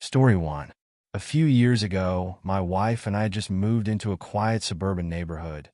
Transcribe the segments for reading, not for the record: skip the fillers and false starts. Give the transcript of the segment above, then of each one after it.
Story 1. A few years ago, my wife and I had just moved into a quiet suburban neighborhood,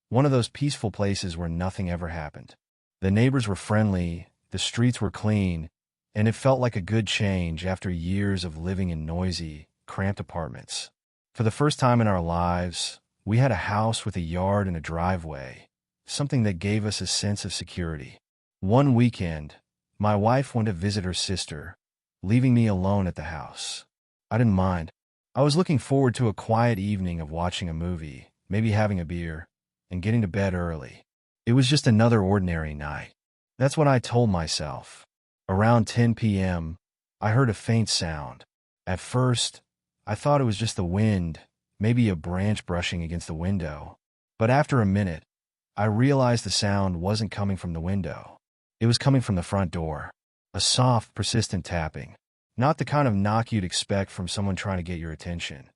one of those peaceful places where nothing ever happened. The neighbors were friendly, the streets were clean, and it felt like a good change after years of living in noisy, cramped apartments. For the first time in our lives, we had a house with a yard and a driveway, something that gave us a sense of security. One weekend, my wife went to visit her sister, leaving me alone at the house. I didn't mind. I was looking forward to a quiet evening of watching a movie, maybe having a beer, and getting to bed early. It was just another ordinary night. That's what I told myself. Around 10 p.m., I heard a faint sound. At first, I thought it was just the wind, maybe a branch brushing against the window. But after a minute, I realized the sound wasn't coming from the window. It was coming from the front door. A soft, persistent tapping. Not the kind of knock you'd expect from someone trying to get your attention.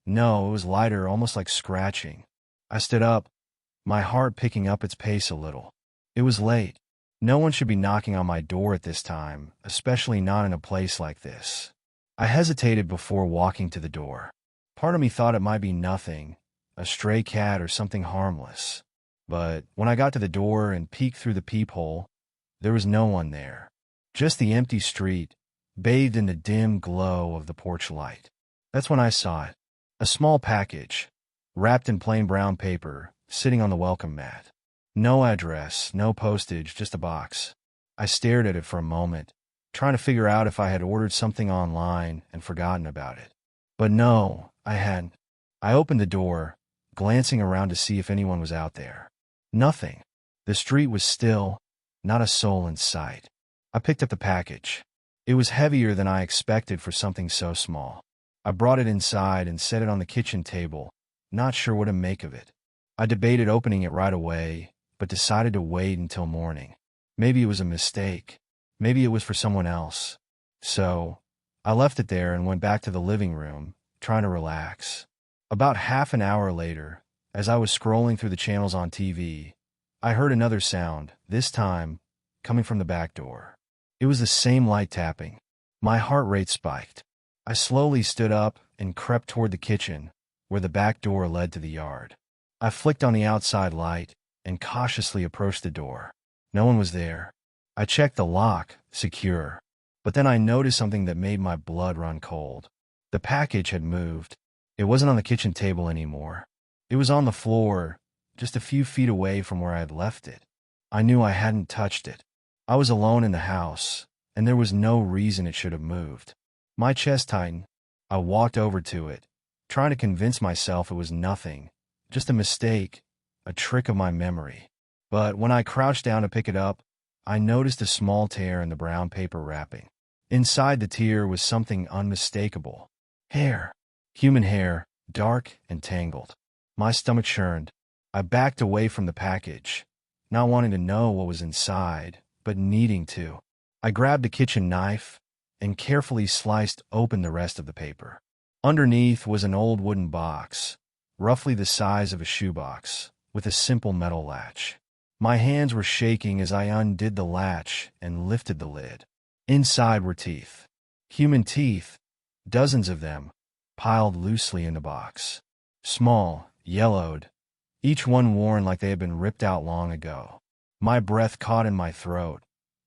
No, it was lighter, almost like scratching. I stood up, my heart picking up its pace a little. It was late. No one should be knocking on my door at this time, especially not in a place like this. I hesitated before walking to the door. Part of me thought it might be nothing, a stray cat or something harmless. But when I got to the door and peeked through the peephole, there was no one there. Just the empty street, bathed in the dim glow of the porch light. That's when I saw it. A small package, wrapped in plain brown paper, sitting on the welcome mat. No address, no postage, just a box. I stared at it for a moment, trying to figure out if I had ordered something online and forgotten about it. But no, I hadn't. I opened the door, glancing around to see if anyone was out there. Nothing. The street was still, not a soul in sight. I picked up the package. It was heavier than I expected for something so small. I brought it inside and set it on the kitchen table, not sure what to make of it. I debated opening it right away, but decided to wait until morning. Maybe it was a mistake. Maybe it was for someone else. So, I left it there and went back to the living room, trying to relax. About half an hour later, as I was scrolling through the channels on TV, I heard another sound, this time coming from the back door. It was the same light tapping. My heart rate spiked. I slowly stood up and crept toward the kitchen, where the back door led to the yard. I flicked on the outside light and cautiously approached the door. No one was there. I checked the lock, secure. But then I noticed something that made my blood run cold. The package had moved. It wasn't on the kitchen table anymore. It was on the floor, just a few feet away from where I had left it. I knew I hadn't touched it. I was alone in the house, and there was no reason it should have moved. My chest tightened. I walked over to it, trying to convince myself it was nothing, just a mistake, a trick of my memory. But when I crouched down to pick it up, I noticed a small tear in the brown paper wrapping. Inside the tear was something unmistakable. Hair. Human hair, dark and tangled. My stomach churned. I backed away from the package, not wanting to know what was inside, but needing to. I grabbed a kitchen knife and carefully sliced open the rest of the paper. Underneath was an old wooden box, roughly the size of a shoebox, with a simple metal latch. My hands were shaking as I undid the latch and lifted the lid. Inside were teeth. Human teeth, dozens of them, piled loosely in the box. Small, yellowed, each one worn like they had been ripped out long ago. My breath caught in my throat,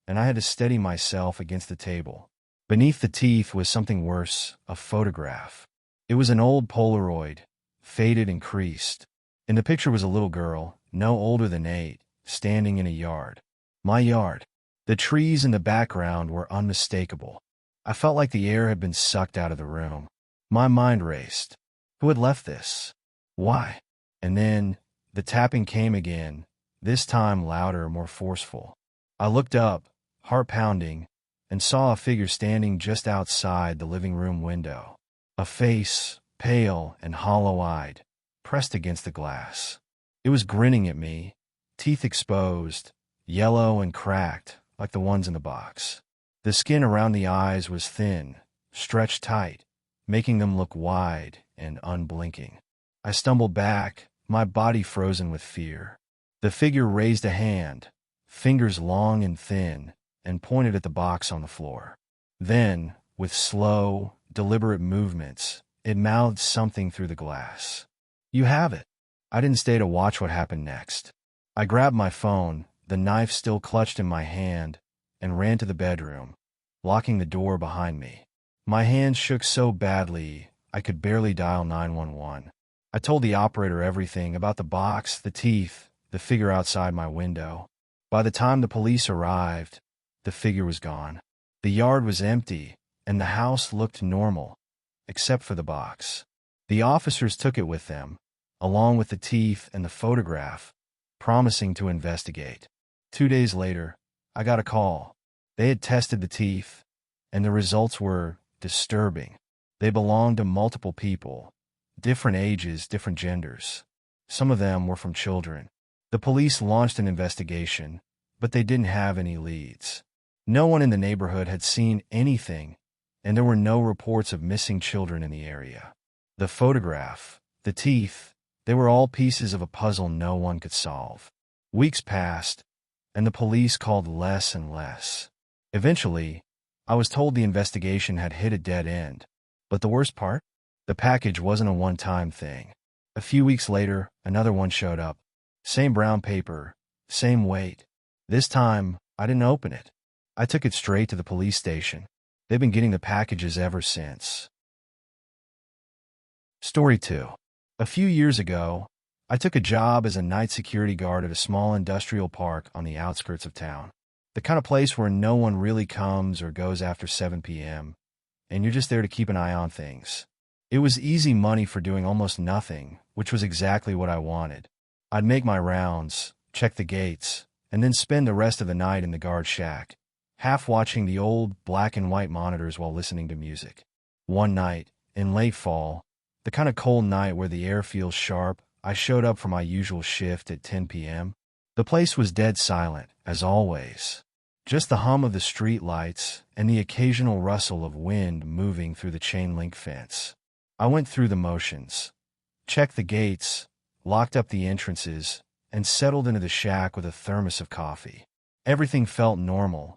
and I had to steady myself against the table. Beneath the teeth was something worse, a photograph. It was an old Polaroid, faded and creased. In the picture was a little girl, no older than 8, standing in a yard. My yard. The trees in the background were unmistakable. I felt like the air had been sucked out of the room. My mind raced. Who had left this? Why? And then, the tapping came again, this time louder, more forceful. I looked up, heart pounding, and saw a figure standing just outside the living room window. A face, pale and hollow-eyed, pressed against the glass. It was grinning at me, teeth exposed, yellow and cracked, like the ones in the box. The skin around the eyes was thin, stretched tight, making them look wide and unblinking. I stumbled back, my body frozen with fear. The figure raised a hand, fingers long and thin, and pointed at the box on the floor. Then, with slow, deliberate movements. It mouthed something through the glass. "You have it." I didn't stay to watch what happened next. I grabbed my phone, the knife still clutched in my hand, and ran to the bedroom, locking the door behind me. My hands shook so badly I could barely dial 911. I told the operator everything about the box, the teeth, the figure outside my window. By the time the police arrived, the figure was gone. The yard was empty, and the house looked normal, except for the box. The officers took it with them, along with the teeth and the photograph, promising to investigate. 2 days later, I got a call. They had tested the teeth, and the results were disturbing. They belonged to multiple people, different ages, different genders. Some of them were from children. The police launched an investigation, but they didn't have any leads. No one in the neighborhood had seen anything, and there were no reports of missing children in the area. The photograph, the teeth, they were all pieces of a puzzle no one could solve. Weeks passed, and the police called less and less. Eventually, I was told the investigation had hit a dead end. But the worst part? The package wasn't a one-time thing. A few weeks later, another one showed up. Same brown paper, same weight. This time, I didn't open it. I took it straight to the police station. They've been getting the packages ever since. Story 2. A few years ago, I took a job as a night security guard at a small industrial park on the outskirts of town. The kind of place where no one really comes or goes after 7 p.m., and you're just there to keep an eye on things. It was easy money for doing almost nothing, which was exactly what I wanted. I'd make my rounds, check the gates, and then spend the rest of the night in the guard shack, half watching the old black and white monitors while listening to music. One night, in late fall, the kind of cold night where the air feels sharp, I showed up for my usual shift at 10 p.m. The place was dead silent, as always. Just the hum of the street lights and the occasional rustle of wind moving through the chain-link fence. I went through the motions, checked the gates, locked up the entrances, and settled into the shack with a thermos of coffee. Everything felt normal,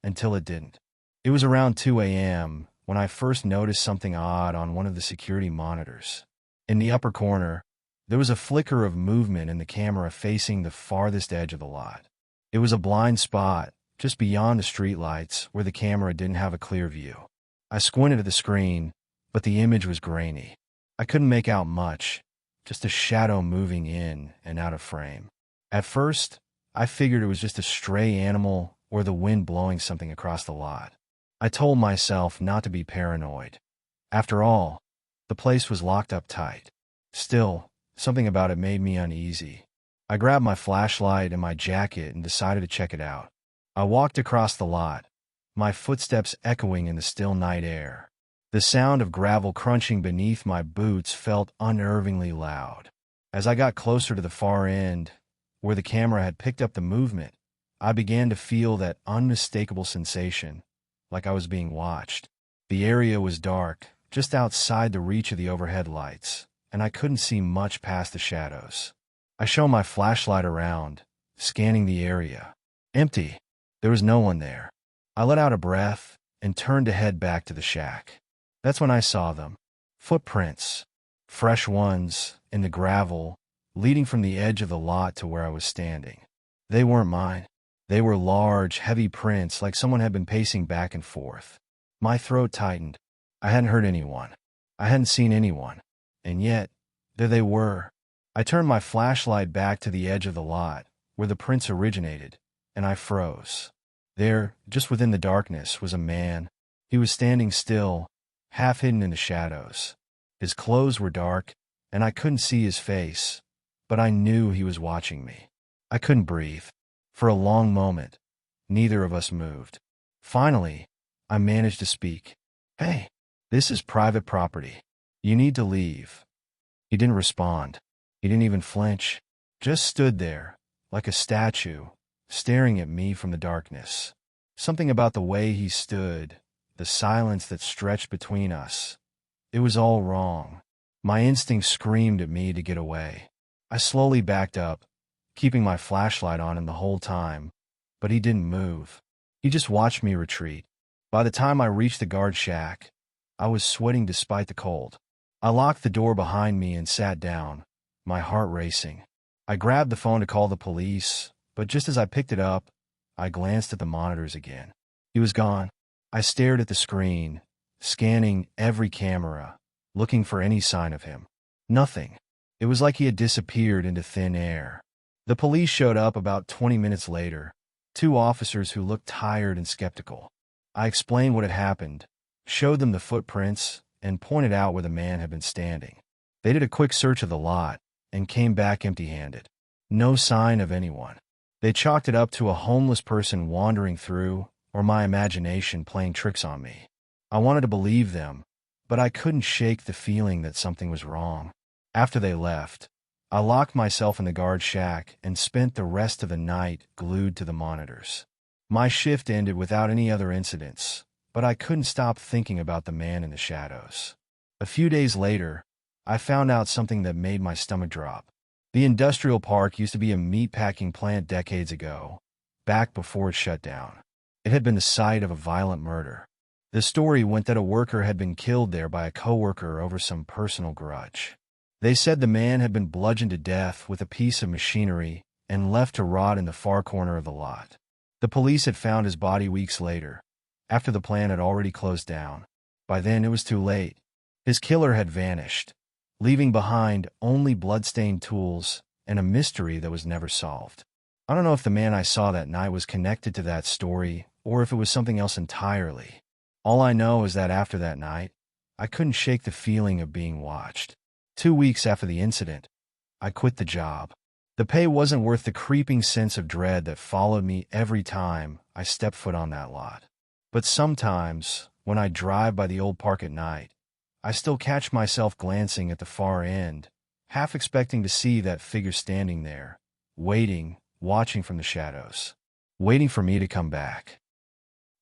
until it didn't. It was around 2 a.m. when I first noticed something odd on one of the security monitors. In the upper corner, there was a flicker of movement in the camera facing the farthest edge of the lot. It was a blind spot, just beyond the streetlights, where the camera didn't have a clear view. I squinted at the screen, but the image was grainy. I couldn't make out much, just a shadow moving in and out of frame. At first, I figured it was just a stray animal or the wind blowing something across the lot. I told myself not to be paranoid. After all, the place was locked up tight. Still, something about it made me uneasy. I grabbed my flashlight and my jacket and decided to check it out. I walked across the lot, my footsteps echoing in the still night air. The sound of gravel crunching beneath my boots felt unnervingly loud. As I got closer to the far end, where the camera had picked up the movement, I began to feel that unmistakable sensation, like I was being watched. The area was dark, just outside the reach of the overhead lights, and I couldn't see much past the shadows. I shone my flashlight around, scanning the area. Empty. There was no one there. I let out a breath and turned to head back to the shack. That's when I saw them. Footprints. Fresh ones, in the gravel, leading from the edge of the lot to where I was standing. They weren't mine. They were large, heavy prints like someone had been pacing back and forth. My throat tightened. I hadn't heard anyone. I hadn't seen anyone. And yet, there they were. I turned my flashlight back to the edge of the lot, where the prints originated, and I froze. There, just within the darkness, was a man. He was standing still, half hidden in the shadows. His clothes were dark, and I couldn't see his face, but I knew he was watching me. I couldn't breathe. For a long moment, neither of us moved. Finally, I managed to speak. "Hey, this is private property. You need to leave." He didn't respond. He didn't even flinch. Just stood there, like a statue, staring at me from the darkness. Something about the way he stood, the silence that stretched between us, it was all wrong. My instinct screamed at me to get away. I slowly backed up, keeping my flashlight on him the whole time, but he didn't move. He just watched me retreat. By the time I reached the guard shack, I was sweating despite the cold. I locked the door behind me and sat down, my heart racing. I grabbed the phone to call the police, but just as I picked it up, I glanced at the monitors again. He was gone. I stared at the screen, scanning every camera, looking for any sign of him. Nothing. It was like he had disappeared into thin air. The police showed up about 20 minutes later, 2 officers who looked tired and skeptical. I explained what had happened, showed them the footprints, and pointed out where the man had been standing. They did a quick search of the lot and came back empty-handed. No sign of anyone. They chalked it up to a homeless person wandering through, or my imagination playing tricks on me. I wanted to believe them, but I couldn't shake the feeling that something was wrong. After they left, I locked myself in the guard shack and spent the rest of the night glued to the monitors. My shift ended without any other incidents, but I couldn't stop thinking about the man in the shadows. A few days later, I found out something that made my stomach drop. The industrial park used to be a meatpacking plant decades ago, back before it shut down. It had been the site of a violent murder. The story went that a worker had been killed there by a coworker over some personal grudge. They said the man had been bludgeoned to death with a piece of machinery and left to rot in the far corner of the lot. The police had found his body weeks later, after the plant had already closed down. By then, it was too late. His killer had vanished, leaving behind only blood-stained tools and a mystery that was never solved. I don't know if the man I saw that night was connected to that story or if it was something else entirely. All I know is that after that night, I couldn't shake the feeling of being watched. 2 weeks after the incident, I quit the job. The pay wasn't worth the creeping sense of dread that followed me every time I stepped foot on that lot. But sometimes, when I drive by the old park at night, I still catch myself glancing at the far end, half expecting to see that figure standing there, waiting, watching from the shadows, waiting for me to come back.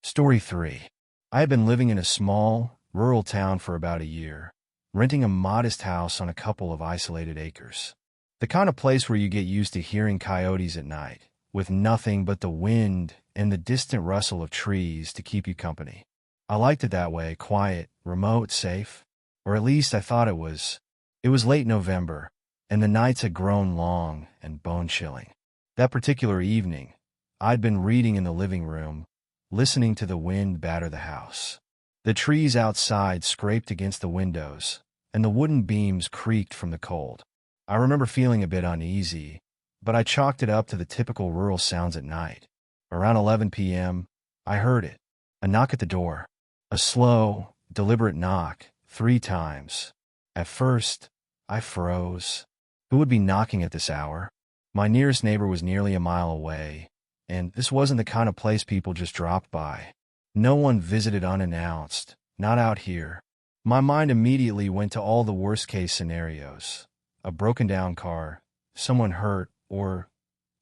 Story 3. I had been living in a small, rural town for about a year, renting a modest house on a couple of isolated acres. The kind of place where you get used to hearing coyotes at night, with nothing but the wind and the distant rustle of trees to keep you company. I liked it that way, quiet, remote, safe. Or at least I thought it was. It was late November, and the nights had grown long and bone-chilling. That particular evening, I'd been reading in the living room, listening to the wind batter the house. The trees outside scraped against the windows, and the wooden beams creaked from the cold. I remember feeling a bit uneasy, but I chalked it up to the typical rural sounds at night. Around 11 p.m., I heard it. A knock at the door. A slow, deliberate knock, 3 times. At first, I froze. Who would be knocking at this hour? My nearest neighbor was nearly a mile away, and this wasn't the kind of place people just dropped by. No one visited unannounced, not out here. My mind immediately went to all the worst-case scenarios. A broken-down car, someone hurt, or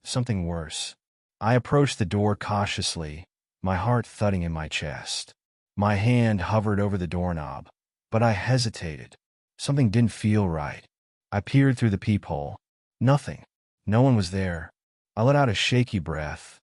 something worse. I approached the door cautiously, my heart thudding in my chest. My hand hovered over the doorknob, but I hesitated. Something didn't feel right. I peered through the peephole. Nothing. No one was there. I let out a shaky breath,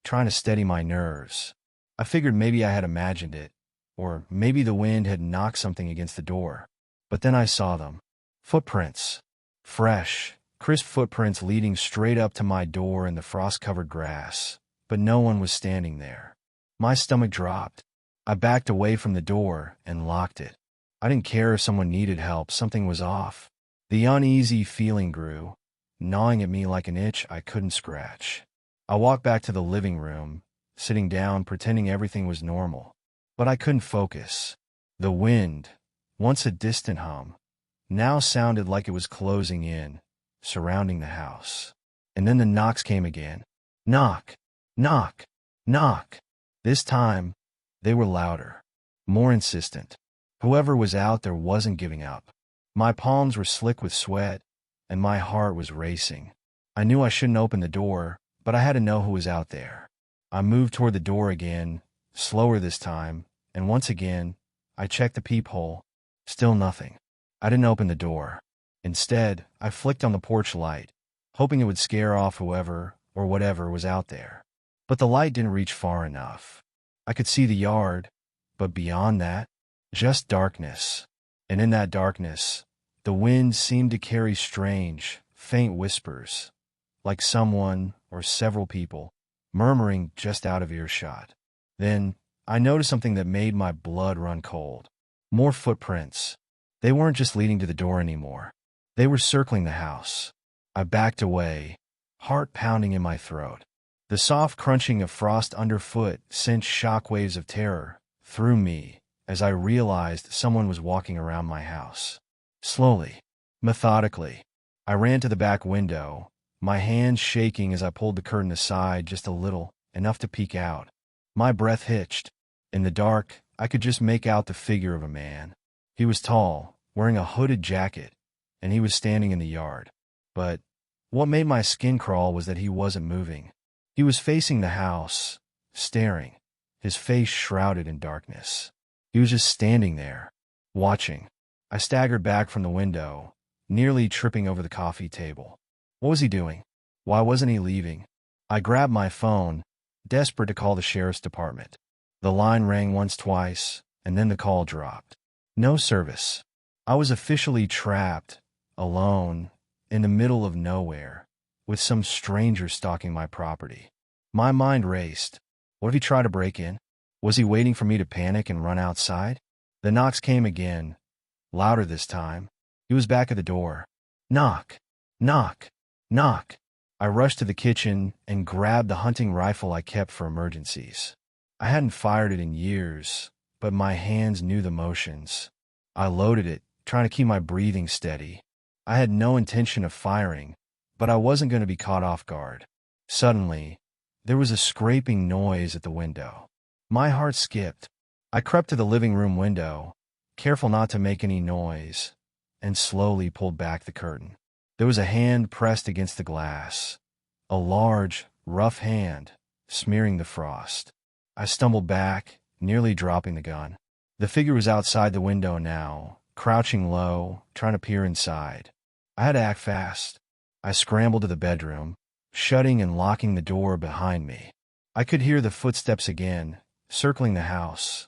trying to steady my nerves. I figured maybe I had imagined it, or maybe the wind had knocked something against the door. But then I saw them. Footprints. Fresh, crisp footprints leading straight up to my door in the frost-covered grass, but no one was standing there. My stomach dropped. I backed away from the door and locked it. I didn't care if someone needed help, something was off. The uneasy feeling grew, gnawing at me like an itch I couldn't scratch. I walked back to the living room, sitting down, pretending everything was normal. But I couldn't focus. The wind, once a distant hum, now sounded like it was closing in, surrounding the house. And then the knocks came again. Knock, knock, knock. This time, they were louder, more insistent. Whoever was out there wasn't giving up. My palms were slick with sweat, and my heart was racing. I knew I shouldn't open the door, but I had to know who was out there. I moved toward the door again, slower this time, and once again, I checked the peephole. Still nothing. I didn't open the door. Instead, I flicked on the porch light, hoping it would scare off whoever or whatever was out there. But the light didn't reach far enough. I could see the yard, but beyond that, Just darkness. And in that darkness, the wind seemed to carry strange, faint whispers, like someone or several people murmuring just out of earshot. Then I noticed something that made my blood run cold. More footprints. They weren't just leading to the door anymore. They were circling the house. I backed away, heart pounding in my throat. The soft crunching of frost underfoot sent shockwaves of terror through me as I realized someone was walking around my house. Slowly, methodically, I ran to the back window, my hands shaking as I pulled the curtain aside just a little, enough to peek out. My breath hitched. In the dark, I could just make out the figure of a man. He was tall, wearing a hooded jacket, and he was standing in the yard. But what made my skin crawl was that he wasn't moving. He was facing the house, staring, his face shrouded in darkness. He was just standing there, watching. I staggered back from the window, nearly tripping over the coffee table. What was he doing? Why wasn't he leaving? I grabbed my phone, desperate to call the sheriff's department. The line rang once, twice, and then the call dropped. No service. I was officially trapped, alone, in the middle of nowhere, with some stranger stalking my property. My mind raced. What if he tried to break in? Was he waiting for me to panic and run outside? The knocks came again, louder this time. He was back at the door. Knock, knock, knock. I rushed to the kitchen and grabbed the hunting rifle I kept for emergencies. I hadn't fired it in years, but my hands knew the motions. I loaded it, trying to keep my breathing steady. I had no intention of firing, but I wasn't going to be caught off guard. Suddenly, there was a scraping noise at the window. My heart skipped. I crept to the living room window, careful not to make any noise, and slowly pulled back the curtain. There was a hand pressed against the glass, a large, rough hand, smearing the frost. I stumbled back, nearly dropping the gun. The figure was outside the window now, crouching low, trying to peer inside. I had to act fast. I scrambled to the bedroom, shutting and locking the door behind me. I could hear the footsteps again, circling the house.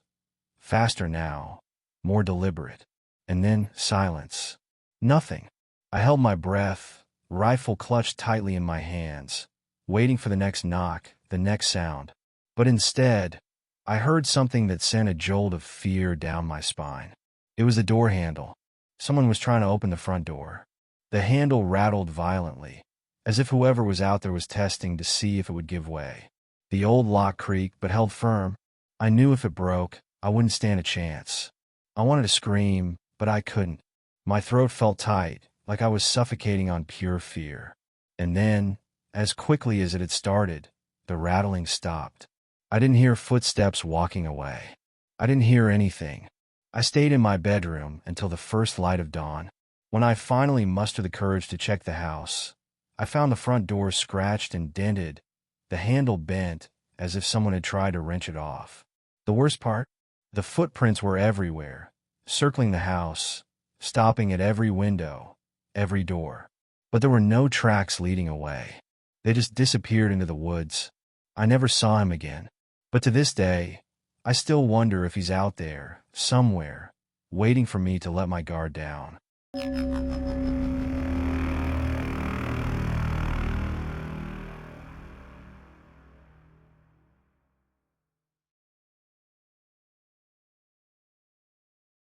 Faster now, more deliberate. And then silence. Nothing. I held my breath, rifle clutched tightly in my hands, waiting for the next knock, the next sound. But instead, I heard something that sent a jolt of fear down my spine. It was the door handle. Someone was trying to open the front door. The handle rattled violently, as if whoever was out there was testing to see if it would give way. The old lock creaked but held firm. I knew if it broke, I wouldn't stand a chance. I wanted to scream, but I couldn't. My throat felt tight, like I was suffocating on pure fear. And then, as quickly as it had started, the rattling stopped. I didn't hear footsteps walking away. I didn't hear anything. I stayed in my bedroom until the first light of dawn. When I finally mustered the courage to check the house, I found the front door scratched and dented, the handle bent as if someone had tried to wrench it off. The worst part? The footprints were everywhere, circling the house, stopping at every window, every door. But there were no tracks leading away. They just disappeared into the woods. I never saw him again. But to this day, I still wonder if he's out there, somewhere, waiting for me to let my guard down.